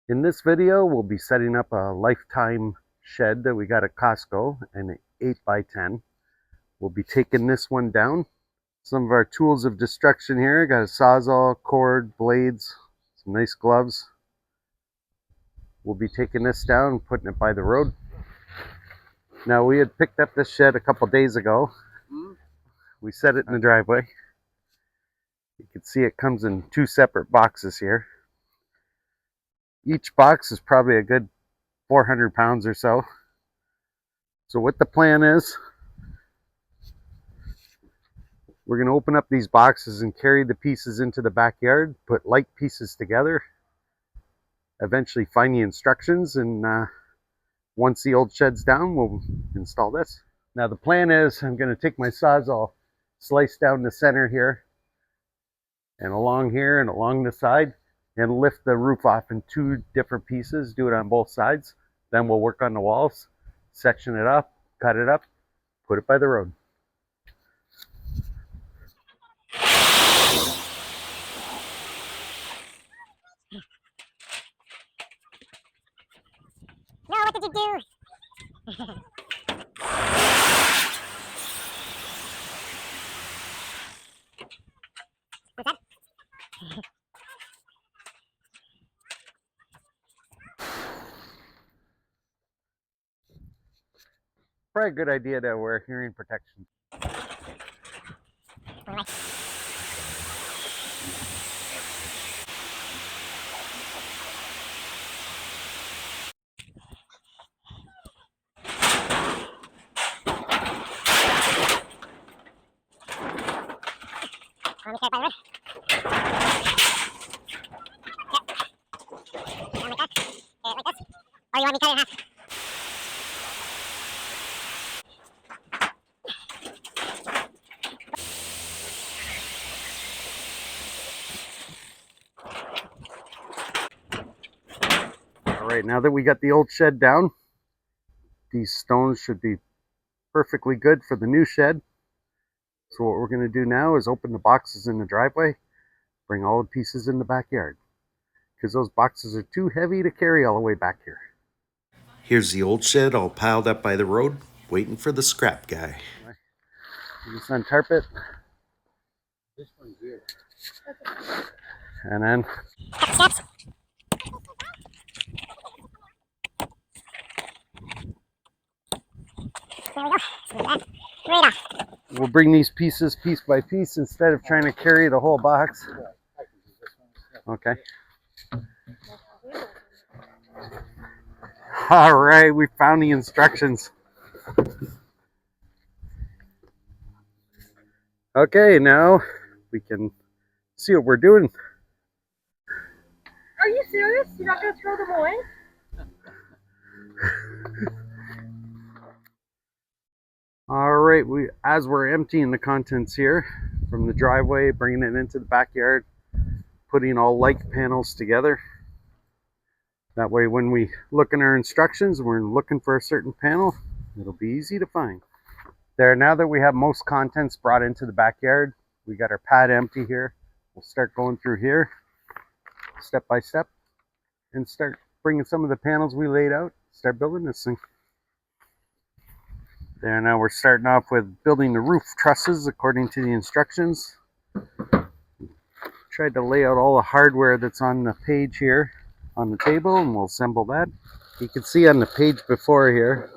In this video, we'll be setting up a lifetime shed that we got at Costco, an 8x10. We'll be taking this one down. Some of our tools of destruction here. Got a sawzall, cord, blades, some nice gloves. We'll be taking this down and putting it by the road. Now, we had picked up this shed a couple days ago. We set it in the driveway. You can see it comes in two separate boxes here. Each box is probably a good 400 pounds or so. So what the plan is, we're going to open up these boxes and carry the pieces into the backyard, put light pieces together, eventually find the instructions, and once the old shed's down, we'll install this. Now the plan is I'm going to take my sawzall, slice down the center here, and along here and along the side, and lift the roof off in two different pieces, do it on both sides. Then we'll work on the walls, section it up, cut it up, put it by the road. No, what did you do? What's that? Probably a good idea to wear hearing protection. Want me to carry it by the road? Yep. Down like that. Like this. Or you want me to cut it in half? All right, now that we got the old shed down, these stones should be perfectly good for the new shed. So what we're going to do now is open the boxes in the driveway, bring all the pieces in the backyard, because those boxes are too heavy to carry all the way back here. Here's the old shed all piled up by the road, waiting for the scrap guy. Just untarp it. This one's here. And then Cut the steps. There we go. Smooth that. Right off. we'll bring these pieces piece by piece instead of trying to carry the whole box. Okay. All right, we found the instructions. Okay, now we can see what we're doing. Are you serious? You're not going to throw them away? All right, as we're emptying the contents here from the driveway, bringing it into the backyard, putting all light panels together. That way when we look in our instructions, we're looking for a certain panel, it'll be easy to find. There, now that we have most contents brought into the backyard, we got our pad empty here. We'll start going through here, step by step, and start bringing some of the panels we laid out, start building this thing. There, now we're starting off with building the roof trusses according to the instructions. Tried to lay out all the hardware that's on the page here on the table, and we'll assemble that. You can see on the page before here,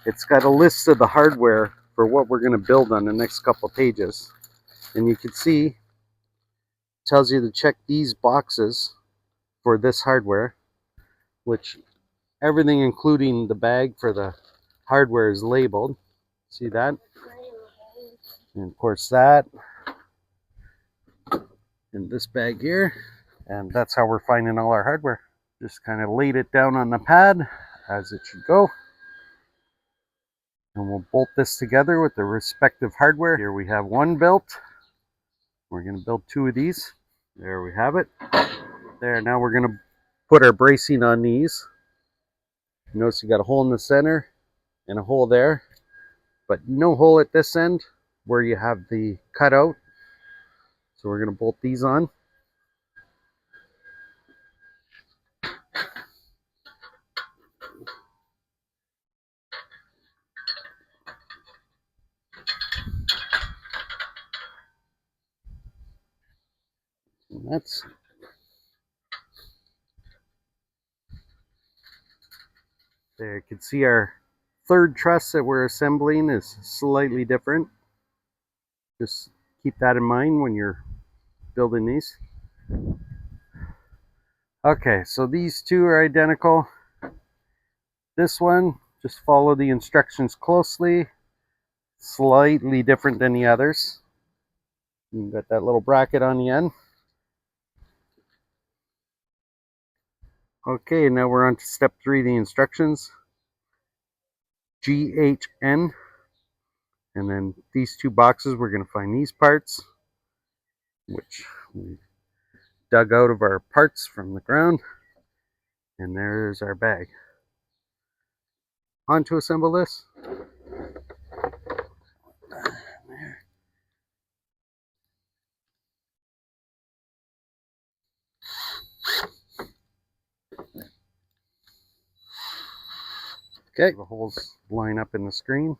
it's got a list of the hardware for what we're going to build on the next couple pages. And you can see, it tells you to check these boxes for this hardware, which everything including the bag for the hardware is labeled. See that? And of course that. In this bag here. And that's how we're finding all our hardware. Just kind of laid it down on the pad as it should go. And we'll bolt this together with the respective hardware. Here we have one built. We're going to build two of these. There we have it. There, now we're going to put our bracing on these. Notice you got a hole in the center and a hole there, but no hole at this end where you have the cutout. So we're going to bolt these on. nuts. There, you can see our third truss that we're assembling is slightly different. Just keep that in mind when you're building these. Okay, so these two are identical. This one, just follow the instructions closely. Slightly different than the others. You got that little bracket on the end. Okay, now we're on to step 3, the instructions. GHN. And then these two boxes, we're going to find these parts, which we dug out of our parts from the ground. And there's our bag. On to assemble this. Okay, the holes line up in the screen.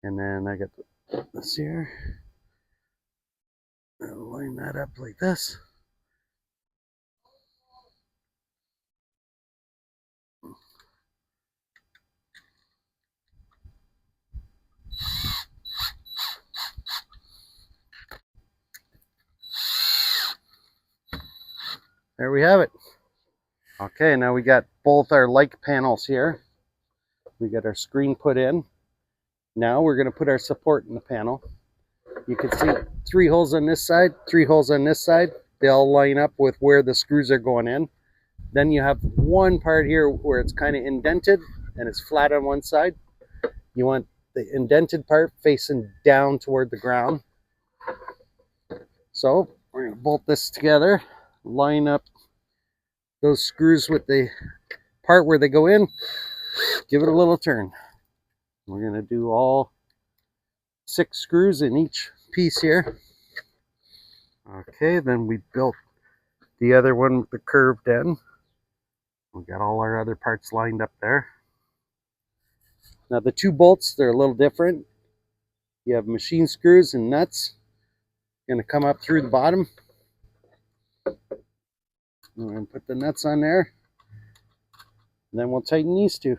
And then I got this here. I'll line that up like this. There we have it. Okay, now we got both our like panels here. We got our screen put in. Now we're going to put our support in the panel. You can see 3 holes on this side, 3 holes on this side. They all line up with where the screws are going in. Then you have one part here where it's kind of indented and it's flat on one side. You want the indented part facing down toward the ground. So we're going to bolt this together, line up those screws with the part where they go in, give it a little turn. We're going to do all 6 screws in each piece here. Okay, then we built the other one with the curved end. We got all our other parts lined up there. Now the 2 bolts, they're a little different. You have machine screws and nuts. Going to come up through the bottom. We're going to put the nuts on there. And then we'll tighten these 2.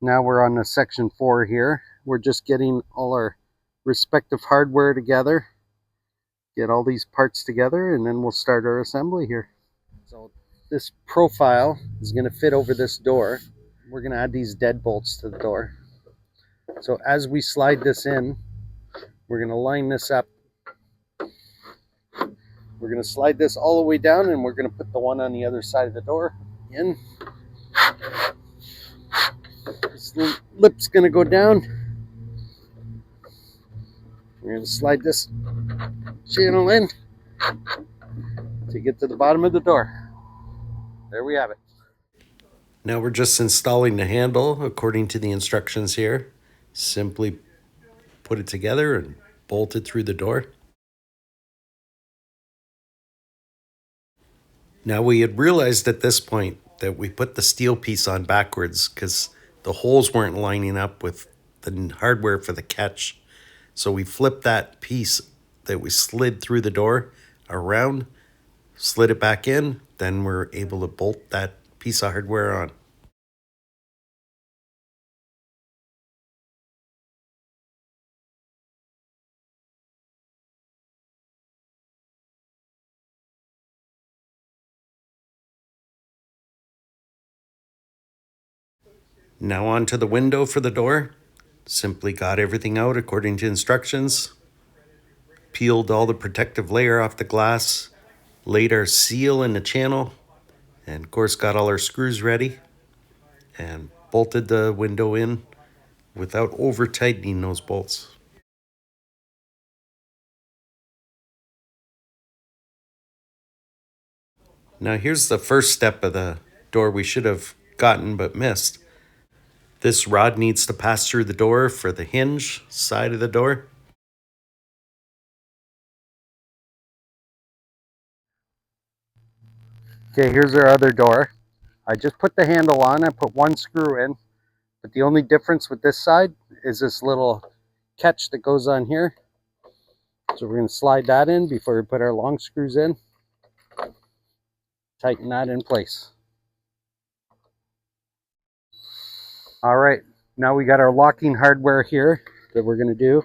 Now we're on the section 4 here. We're just getting all our respective hardware together. Get all these parts together and then we'll start our assembly here. So this profile is going to fit over this door. We're going to add these deadbolts to the door. So as we slide this in, we're going to line this up. We're going to slide this all the way down and we're going to put the one on the other side of the door in. This lip's going to go down. We're going to slide this channel in to get to the bottom of the door. There we have it. Now we're just installing the handle according to the instructions here. Simply put it together and bolt it through the door. Now we had realized at this point that we put the steel piece on backwards because the holes weren't lining up with the hardware for the catch. So we flipped that piece that we slid through the door around, slid it back in, then we're able to bolt that piece of hardware on. Now on to the window for the door. Simply got everything out according to instructions. Peeled all the protective layer off the glass. Laid our seal in the channel. And of course got all our screws ready. And bolted the window in without over tightening those bolts. Now here's the first step of the door we should have gotten but missed. This rod needs to pass through the door for the hinge side of the door. Okay, here's our other door. I just put the handle on, I put 1 screw in, but the only difference with this side is this little catch that goes on here. So we're going to slide that in before we put our long screws in. Tighten that in place. All right, now we got our locking hardware here that we're going to do.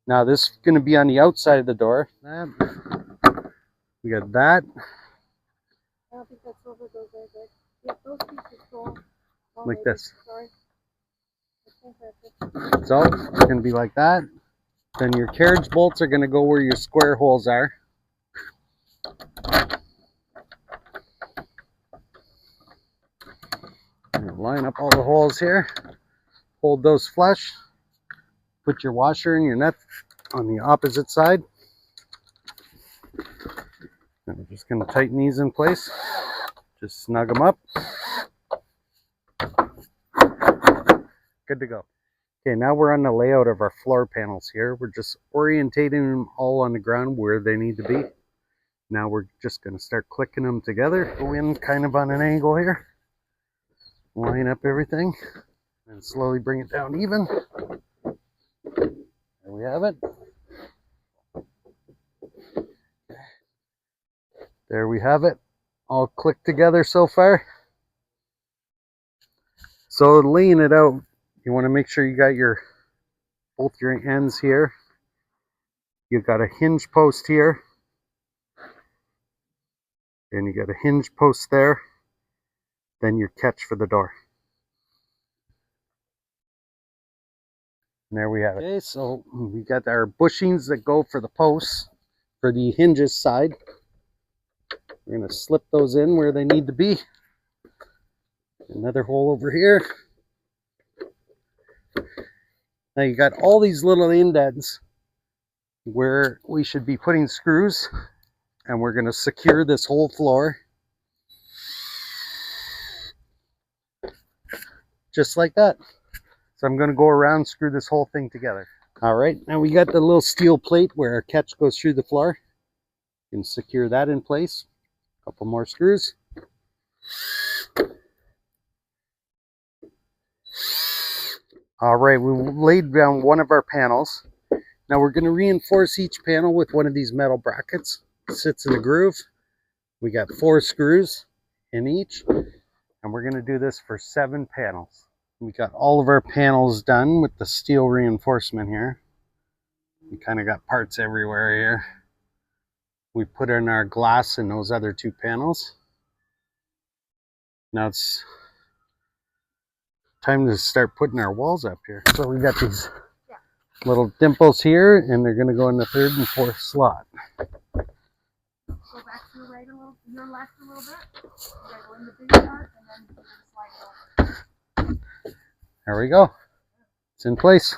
Now this is going to be on the outside of the door. We got that. I don't think that silver goes very good. Yep, those pieces go. Oh, Like maybe. this. Sorry. Okay, So it's going to be like that. Then your carriage bolts are going to go where your square holes are. Line up all the holes here. Hold those flush. Put your washer and your nut on the opposite side. And we're just going to tighten these in place. Just snug them up. Good to go. Okay, now we're on the layout of our floor panels here. We're just orientating them all on the ground where they need to be. Now we're just going to start clicking them together. Go in kind of on an angle here. Line up everything. And slowly bring it down even. There we have it. There we have it. All clicked together so far. So laying it out, you want to make sure you got your both your ends here. You've got a hinge post here. And you got a hinge post there. Then your catch for the door. And there we have it. Okay, so we got our bushings that go for the posts for the hinges side. We're going to slip those in where they need to be. Another hole over here. Now you got all these little indents where we should be putting screws, and we're going to secure this whole floor. Just like that. So I'm going to go around and screw this whole thing together. All right, now we got the little steel plate where our catch goes through the floor. You can secure that in place. A couple more screws. All right, we laid down one of our panels. Now we're going to reinforce each panel with one of these metal brackets. It sits in a groove. We got 4 screws in each, and we're going to do this for 7 panels. We got all of our panels done with the steel reinforcement here. We kind of got parts everywhere here. We put in our glass in those other 2 panels. Now it's time to start putting our walls up here. So we got these little dimples here, and they're going to go in the 3rd and 4th slot. Go back to your right a little, your left a little bit. You gotta go in the big part and then you just slide it over. There we go. It's in place.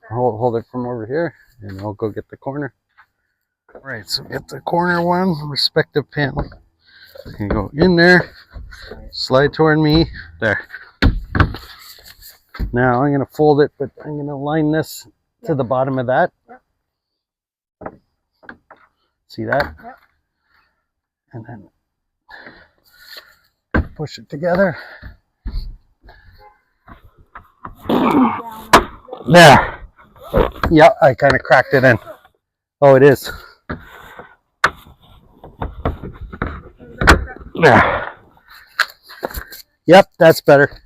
Hold it from over here, and I'll go get the corner. All right, so get the corner one, respective panel. You go in there, slide toward me, there. Now I'm going to fold it, but I'm going to line this to the bottom of that. Yep. See that? Yep. And then push it together. There. Yep, I kind of cracked it in. Oh, it is. There. Yep, that's better.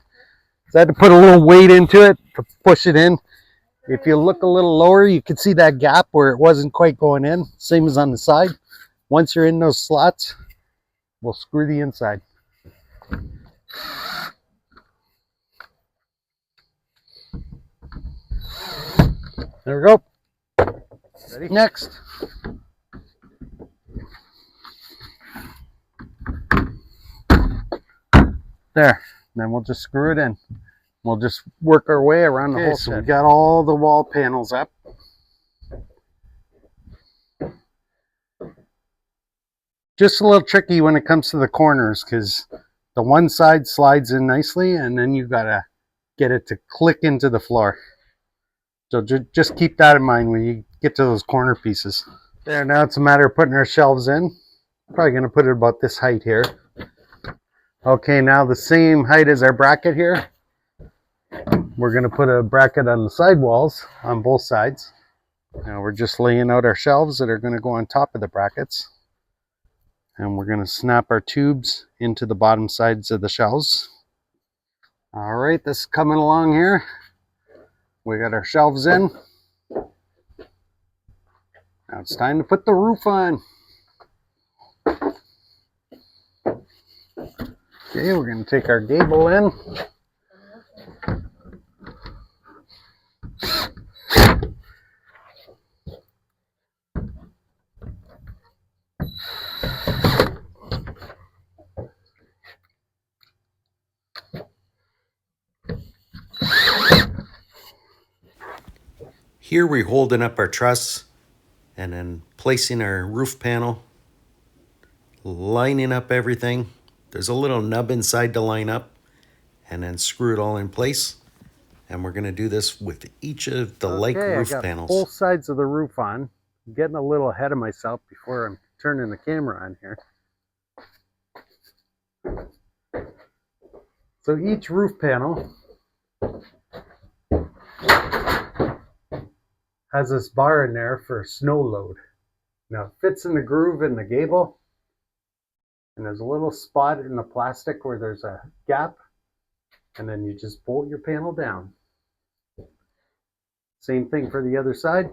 So I had to put a little weight into it to push it in. If you look a little lower, you can see that gap where it wasn't quite going in. Same as on the side. Once you're in those slots, we'll screw the inside. There we go. Ready? Next. There. Then we'll just screw it in. We'll just work our way around the whole set. So we got all the wall panels up. Just a little tricky when it comes to the corners because the one side slides in nicely and then you gotta get it to click into the floor. So just keep that in mind when you get to those corner pieces. There, now it's a matter of putting our shelves in. Probably gonna put it about this height here. Okay, now the same height as our bracket here. We're going to put a bracket on the side walls on both sides. Now we're just laying out our shelves that are going to go on top of the brackets. And we're going to snap our tubes into the bottom sides of the shelves. All right, this is coming along here. We got our shelves in. Now it's time to put the roof on. Okay, we're going to take our gable in. Here we're holding up our truss and then placing our roof panel, lining up everything. There's a little nub inside to line up and then screw it all in place. And we're going to do this with each of the like roof panels. Both sides of the roof on. I'm getting a little ahead of myself before I'm turning the camera on here. So each roof panel has this bar in there for snow load. Now it fits in the groove in the gable, and there's a little spot in the plastic where there's a gap, and then you just bolt your panel down. Same thing for the other side.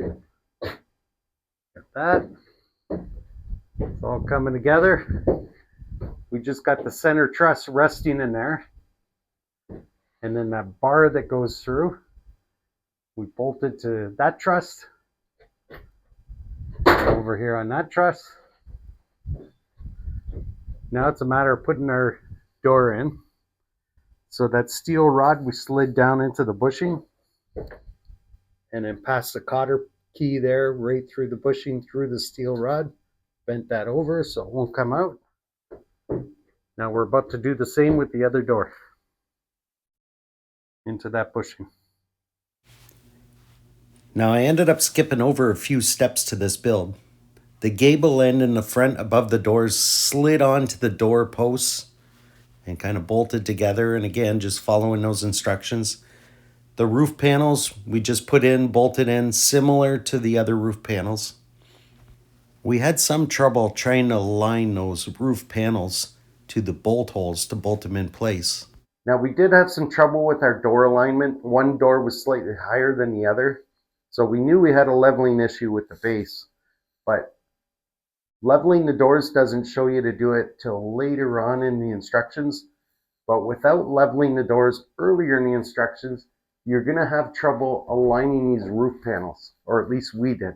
Got that. It's all coming together. We just got the center truss resting in there, and then that bar that goes through, we bolted to that truss, over here on that truss. Now it's a matter of putting our door in. So that steel rod we slid down into the bushing and then passed the cotter key there right through the bushing, through the steel rod, bent that over so it won't come out. Now we're about to do the same with the other door into that bushing. Now I ended up skipping over a few steps to this build. The gable end in the front above the doors slid onto the door posts and kind of bolted together, and again just following those instructions. The roof panels we just put in, bolted in, similar to the other roof panels. We had some trouble trying to align those roof panels to the bolt holes to bolt them in place. Now we did have some trouble with our door alignment. One door was slightly higher than the other, so we knew we had a leveling issue with the base, but leveling the doors doesn't show you to do it till later on in the instructions. But without leveling the doors earlier in the instructions, you're going to have trouble aligning these roof panels, or at least we did.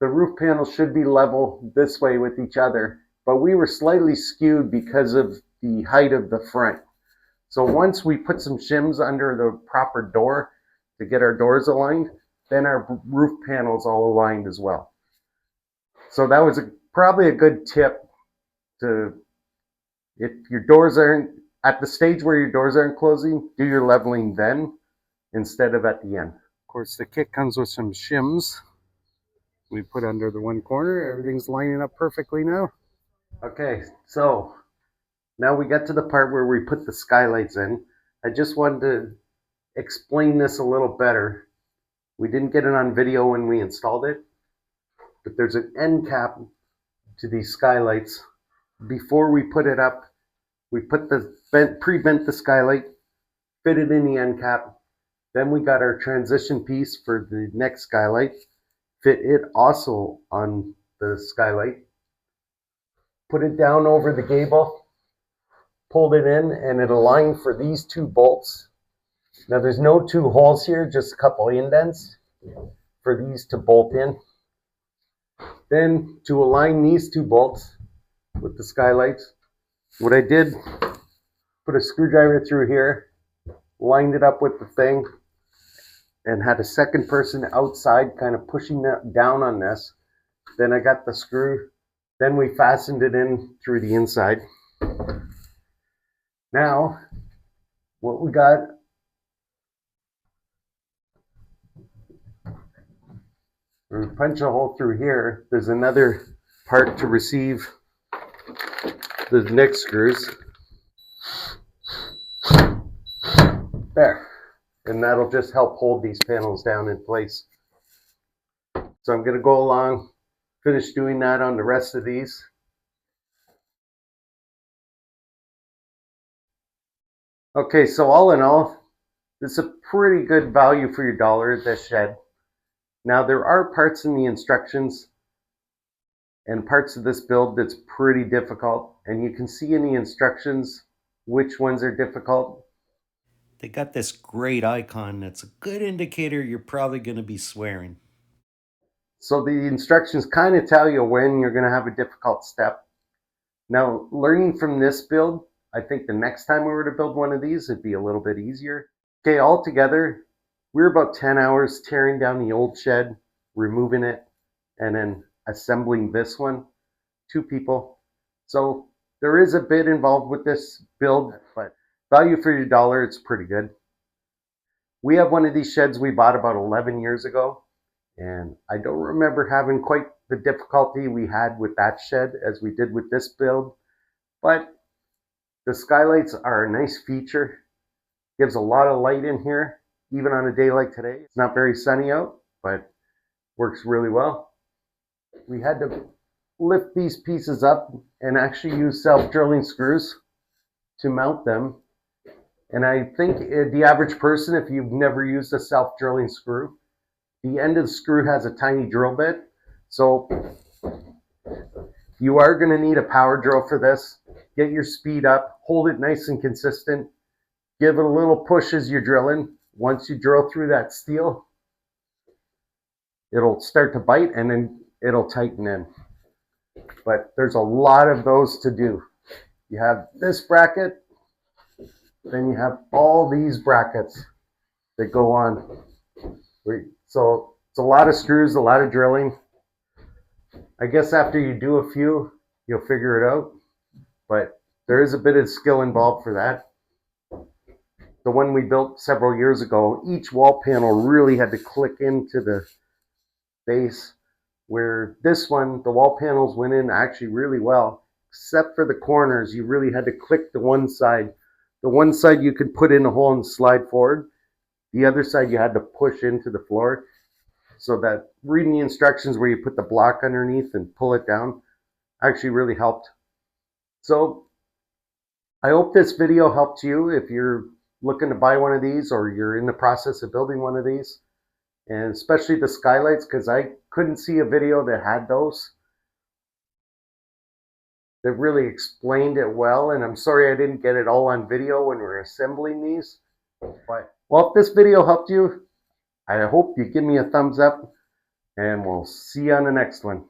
The roof panels should be level this way with each other, but we were slightly skewed because of the height of the front. So once we put some shims under the proper door to get our doors aligned, then our roof panels all aligned as well. So that was probably a good tip to, if your doors aren't, at the stage where your doors aren't closing, do your leveling then instead of at the end. Of course, the kit comes with some shims we put under the one corner. Everything's lining up perfectly now. Okay, so now we got to the part where we put the skylights in. I just wanted to explain this a little better. We didn't get it on video when we installed it, but there's an end cap to these skylights. Before we put it up, we put the pre-bent the skylight, fitted in the end cap. Then we got our transition piece for the next skylight, fit it also on the skylight, put it down over the gable, pulled it in, and it aligned for these two bolts. Now there's no two holes here, just a couple indents for these to bolt in. Then to align these two bolts with the skylights, what I did, put a screwdriver through here, lined it up with the thing, and had a second person outside kind of pushing that down on this. Then I got the screw, then we fastened it in through the inside. Now, what we got, we punch a hole through here. There's another part to receive the neck screws. There. And that'll just help hold these panels down in place. So I'm going to go along, finish doing that on the rest of these. Okay, so all in all, this is a pretty good value for your dollar, this shed. Now there are parts in the instructions and parts of this build that's pretty difficult, and you can see in the instructions which ones are difficult. They got this great icon that's a good indicator you're probably going to be swearing. So the instructions kind of tell you when you're going to have a difficult step. Now, learning from this build, I think the next time we were to build one of these, it'd be a little bit easier. Okay, altogether, we were about 10 hours tearing down the old shed, removing it, and then assembling this one. 2 people. So there is a bit involved with this build, but value for your dollar, it's pretty good. We have one of these sheds we bought about 11 years ago, and I don't remember having quite the difficulty we had with that shed as we did with this build, but the skylights are a nice feature. Gives a lot of light in here, even on a day like today. It's not very sunny out, but works really well. We had to lift these pieces up and actually use self-drilling screws to mount them. And I think the average person, if you've never used a self-drilling screw, the end of the screw has a tiny drill bit. So you are going to need a power drill for this. Get your speed up, hold it nice and consistent, give it a little push as you're drilling. Once you drill through that steel, it'll start to bite and then it'll tighten in. But there's a lot of those to do. You have this bracket, then you have all these brackets that go on. So it's a lot of screws, a lot of drilling. I guess after you do a few, you'll figure it out. But there is a bit of skill involved for that. The one we built several years ago, each wall panel really had to click into the base, where this one, the wall panels went in actually really well, except for the corners. You really had to click the one side. The one side you could put in a hole and slide forward. The other side you had to push into the floor. So that reading the instructions where you put the block underneath and pull it down actually really helped. So I hope this video helped you if you're looking to buy one of these or you're in the process of building one of these, and especially the skylights, because I couldn't see a video that had those that really explained it well, and I'm sorry I didn't get it all on video when we were assembling these. But well, if this video helped you, I hope you give me a thumbs up, and we'll see you on the next one.